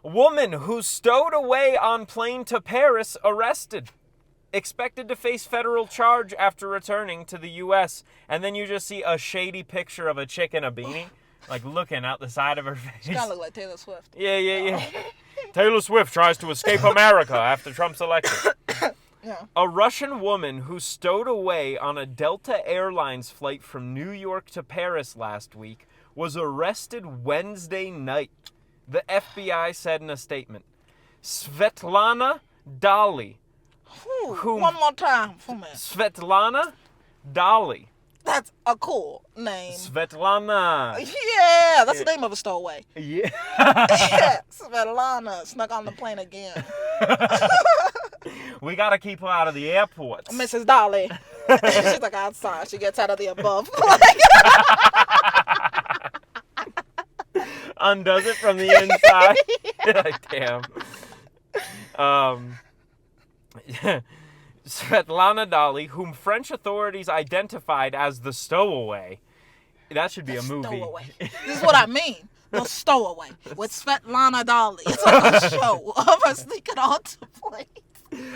Woman who stowed away on plane to Paris arrested. Expected to face federal charge after returning to the U.S. And then you just see a shady picture of a chick in a beanie, like looking out the side of her face. She kind of look like Taylor Swift. Yeah. Taylor Swift tries to escape America after Trump's election. Yeah. A Russian woman who stowed away on a Delta Airlines flight from New York to Paris last week was arrested Wednesday night, the FBI said in a statement. SVETLANA Dali. One more time for me. SVETLANA Dali. That's a cool name. SVETLANA. Yeah, that's the name of a stowaway. Yeah. Yeah, Svetlana snuck on the plane again. We gotta keep her out of the airports. Mrs. Dolly. She's like outside. She gets out of the above. Undoes it from the inside. Damn. Svetlana Dali, whom French authorities identified as the stowaway. That should be a movie. Stowaway. This is what I mean. The Stowaway with Svetlana Dali. It's like a show of her sneaking onto planes.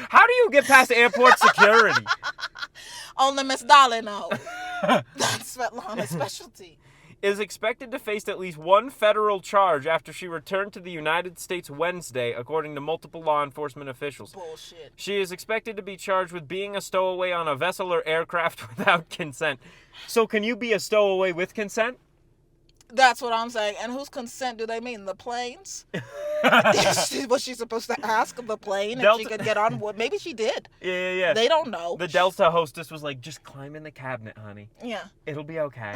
How do you get past airport security? Only Miss Dolly knows. That's Svetlana's specialty. Is expected to face at least one federal charge after she returned to the United States Wednesday, according to multiple law enforcement officials. Bullshit. She is expected to be charged with being a stowaway on a vessel or aircraft without consent. So can you be a stowaway with consent? That's what I'm saying. And whose consent do they mean? The planes? Was she supposed to ask the plane if she could get on board? Maybe she did. Yeah. They don't know. The Delta hostess was like, just climb in the cabinet, honey. Yeah. It'll be okay.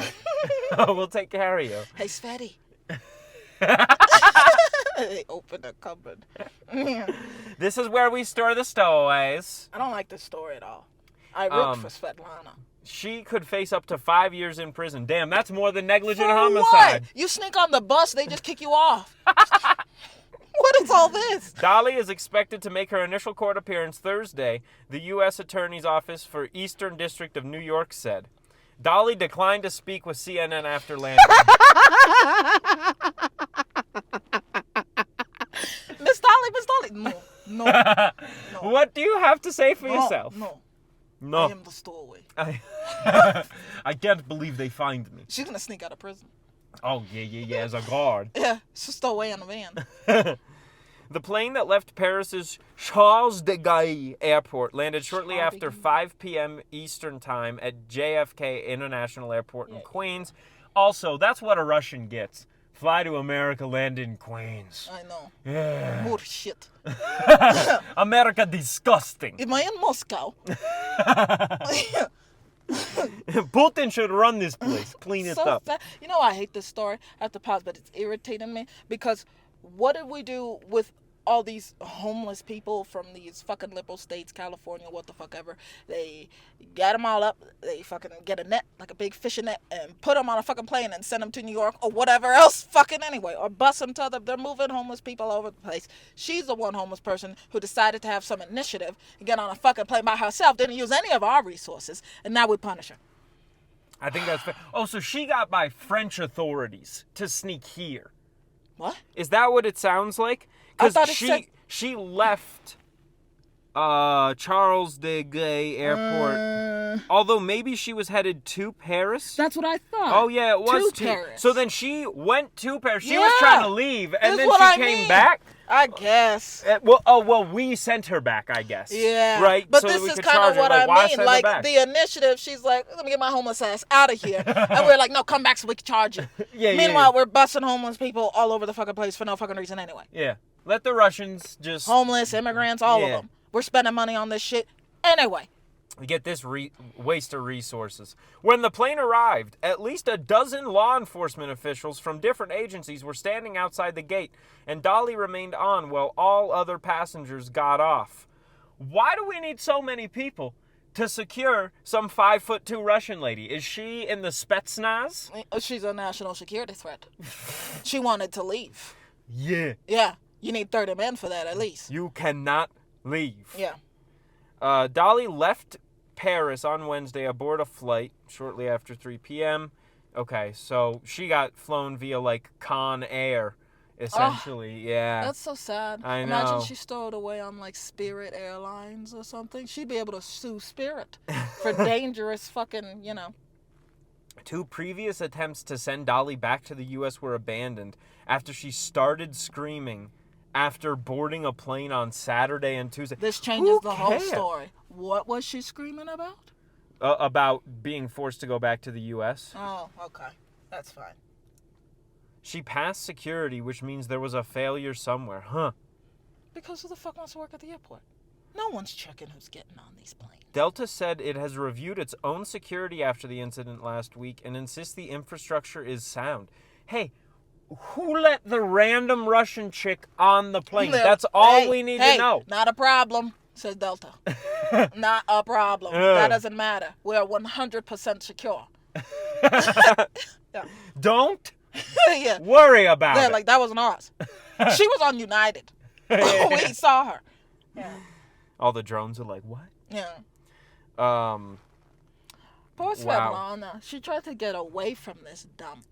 We'll take care of you. Hey, Sveti. They opened a cupboard. Yeah. This is where we store the stowaways. I don't like this story at all. I root for Svetlana. She could face up to 5 years in prison. Damn, that's more than negligent For homicide. What? You sneak on the bus, they just kick you off. What is all this? Dali is expected to make her initial court appearance Thursday, the U.S. Attorney's Office for Eastern District of New York said. Dali declined to speak with CNN after landing. Miss Dolly. No. What do you have to say for yourself? No. No. I am the stowaway. I can't believe they find me. She's going to sneak out of prison. Oh, yeah, as a guard. Yeah, she's stowaway in a van. The plane that left Paris's Charles de Gaulle Airport landed shortly after 5 p.m. Eastern Time at JFK International Airport in Queens. Also, that's what a Russian gets. Fly to America, land in Queens. I know. Yeah. More shit. America disgusting. Am I in Moscow? Putin should run this place. Clean it up. You know, I hate this story. I have to pause, but it's irritating me because what did we do with all these homeless people from these fucking liberal states, California, what the fuck ever? They get them all up. They fucking get a net, like a big fishing net, and put them on a fucking plane and send them to New York or whatever else fucking anyway. Or bus them to other. They're moving homeless people all over the place. She's the one homeless person who decided to have some initiative and get on a fucking plane by herself. Didn't use any of our resources. And now we punish her. I think that's fair. Oh, so she got by French authorities to sneak here. What? Is that what it sounds like? Because she left Charles de Gaulle Airport. Although maybe she was headed to Paris. That's what I thought. Oh, yeah, it was to Paris. So then she went to Paris. She was trying to leave, and then she came back. I guess. Well, we sent her back, I guess. Yeah. Right? But so this we is could kind charge of her. what I why mean. send her Like, back? the initiative, she's like, let me get my homeless ass out of here. And we're like, no, come back so we can charge you. Meanwhile, we're busting homeless people all over the fucking place for no fucking reason anyway. Yeah. Let the Russians just... Homeless, immigrants, all of them. We're spending money on this shit anyway. We get this waste of resources. When the plane arrived, at least a dozen law enforcement officials from different agencies were standing outside the gate, and Dali remained on while all other passengers got off. Why do we need so many people to secure some 5'2" Russian lady? Is she in the Spetsnaz? She's a national security threat. She wanted to leave. Yeah. Yeah. You need 30 men for that at least. You cannot leave. Yeah. Dali left Paris on Wednesday aboard a flight shortly after 3 p.m. Okay, so she got flown via, like, Con Air essentially. Yeah. That's so sad. I Imagine know. she stowed away on like Spirit Airlines or something. She'd be able to sue Spirit for dangerous fucking, 2 previous attempts to send Dolly back to the U.S. were abandoned after she started screaming after boarding a plane on Saturday and Tuesday. This changes Who the whole cares? story. What was she screaming about? About being forced to go back to the U.S. Oh, okay. That's fine. She passed security, which means there was a failure somewhere. Huh. Because who the fuck wants to work at the airport? No one's checking who's getting on these planes. Delta said it has reviewed its own security after the incident last week and insists the infrastructure is sound. Hey, who let the random Russian chick on the plane? That's all we need to know. Not a problem, says Delta. Not a problem. That doesn't matter. We're 100% secure. Yeah. Don't Yeah. worry about it. Like that wasn't ours. She was on United. We saw her. Yeah. All the drones are like, what? Yeah. Poor Wow. Svetlana. She tried to get away from this dump,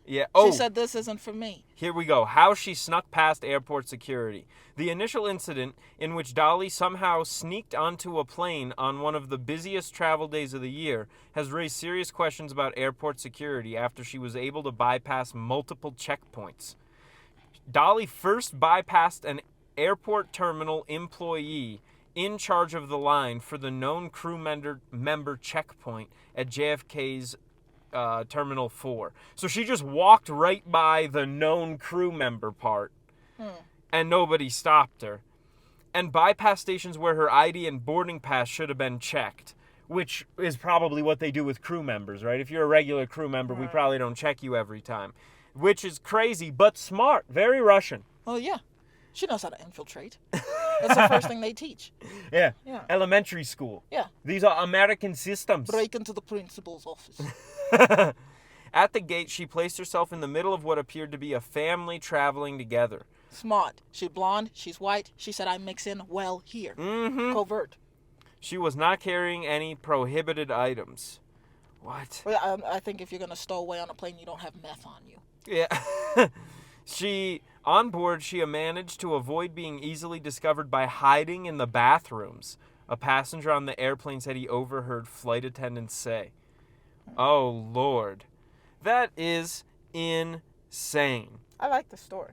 Yeah. She said, this isn't for me. Here we go. How she snuck past airport security. The initial incident in which Dolly somehow sneaked onto a plane on one of the busiest travel days of the year has raised serious questions about airport security after she was able to bypass multiple checkpoints. Dolly first bypassed an airport terminal employee in charge of the line for the known crew member checkpoint at JFK's Terminal 4. So she just walked right by the known crew member part, and nobody stopped her. And bypass stations where her ID and boarding pass should have been checked, which is probably what they do with crew members, right? If you're a regular crew member, we probably don't check you every time, which is crazy, but smart. Very Russian. Oh, yeah. She knows how to infiltrate. That's the first thing they teach. Yeah. Yeah. Elementary school. Yeah. These are American systems. Break into the principal's office. At the gate, she placed herself in the middle of what appeared to be a family traveling together. Smart. She's blonde. She's white. She said, I mix in well here. Mm-hmm. Covert. She was not carrying any prohibited items. What? Well, I think if you're going to stow away on a plane, you don't have meth on you. Yeah. On board, she managed to avoid being easily discovered by hiding in the bathrooms. A passenger on the airplane said he overheard flight attendants say. Oh, Lord. That is insane. I like the story.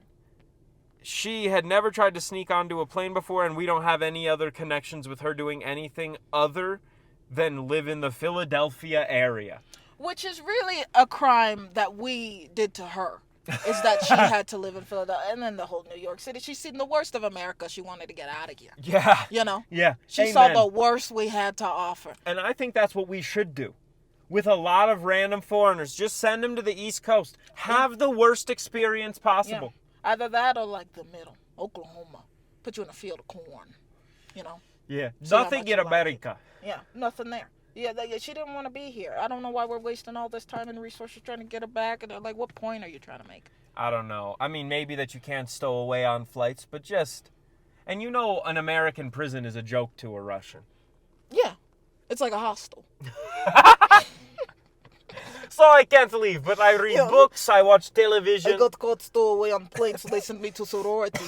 She had never tried to sneak onto a plane before, and we don't have any other connections with her doing anything other than live in the Philadelphia area. Which is really a crime that we did to her. Is that she had to live in Philadelphia and then the whole New York City. She's seen the worst of America. She wanted to get out of here. Yeah. Yeah. She saw the worst we had to offer. And I think that's what we should do. With a lot of random foreigners, just send them to the East Coast. Have the worst experience possible. Yeah. Either that or like the middle, Oklahoma. Put you in a field of corn, Yeah. See how Nothing much in you like America. Yeah, nothing there. Yeah, she didn't want to be here. I don't know why we're wasting all this time and resources trying to get her back. And like, what point are you trying to make? I don't know. I mean, maybe that you can't stow away on flights, but just... And an American prison is a joke to a Russian. Yeah. It's like a hostel. So I can't leave, but I read books, I watch television. I got caught stowaway on planes, so they sent me to sorority.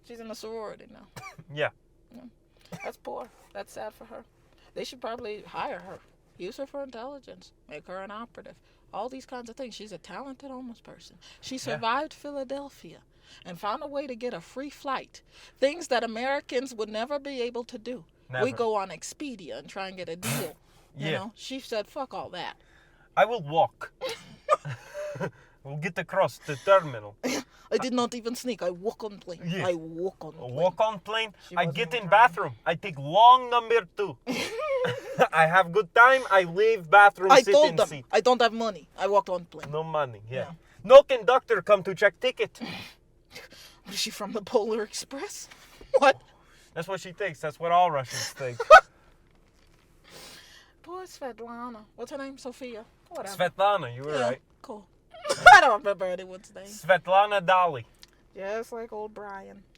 She's in a sorority now. Yeah. That's poor. That's sad for her. They should probably hire her. Use her for intelligence. Make her an operative. All these kinds of things. She's a talented homeless person. She survived Philadelphia and found a way to get a free flight. Things that Americans would never be able to do. Never. We go on Expedia and try and get a deal. You know? She said, fuck all that. I will walk. We'll get across the terminal. I did not even sneak. I walk on plane. Yeah. I walk on plane. Walk on plane. I get in trying. bathroom. I take long number 2. I have good time. I leave bathroom. I sit told in them, seat. I don't have money. I walked on plane. No money. Yeah. Yeah. No conductor come to check ticket. Was she from the Polar Express? What? That's what she thinks. That's what all Russians think. Poor Svetlana. What's her name? Sophia. Whatever. Svetlana, you were right. Cool. I don't remember anyone's name. Svetlana Dolly. Just like old Brian.